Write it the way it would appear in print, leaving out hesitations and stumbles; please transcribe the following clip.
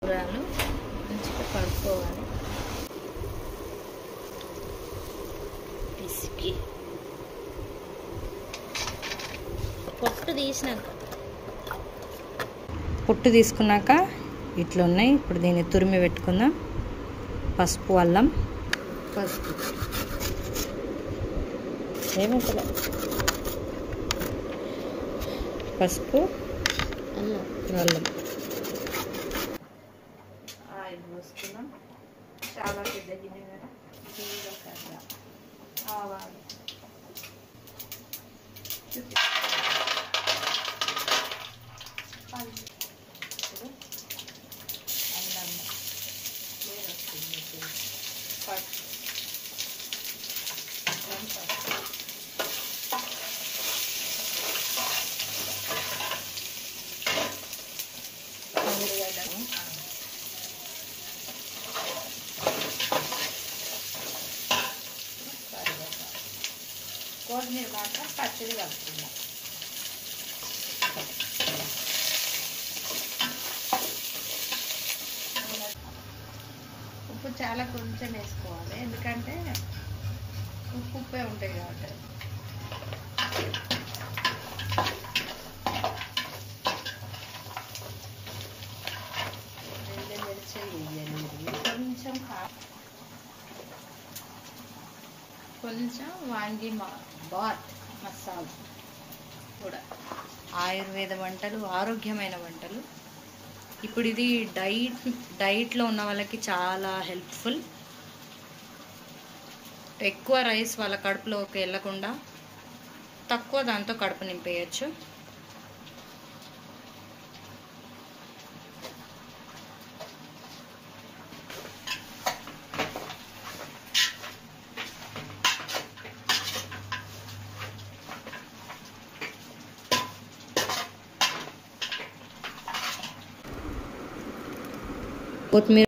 కూరలు మంచిగా కలుపుకోవాలి. పిసికి పొట్టు తీసుకున్నాక ఇట్లా ఉన్నాయి. ఇప్పుడు దీన్ని తురిమి పెట్టుకుందాం. పసుపు, అల్లం, పసుపు, అల్లం, ఆయిల్ పోసుకున్నాం. చాలా పెద్ద గిన్నె కదా. జీలకర్ర, ఆవాలు, అల్లం వస్తుంది, పసుపు, కొత్తిమీర మాత్రం పచ్చడి కలుపుకుందాం. ఉప్పు చాలా కొంచెం వేసుకోవాలి, ఎందుకంటే ఉప్పే ఉంటాయి కాబట్టి. ఎండుమిర్చి వేయాలి, కొంచెం వాంగి బాత్ మసాలా కూడా. ఆయుర్వేద వంటలు, ఆరోగ్యమైన వంటలు. ఇప్పుడు ఇది డైట్లో ఉన్న వాళ్ళకి చాలా హెల్ప్ఫుల్. ఎక్కువ రైస్ వాళ్ళ కడుపులోకి వెళ్ళకుండా తక్కువ దాంతో కడుపు నింపేయచ్చు. కొత్తిమీర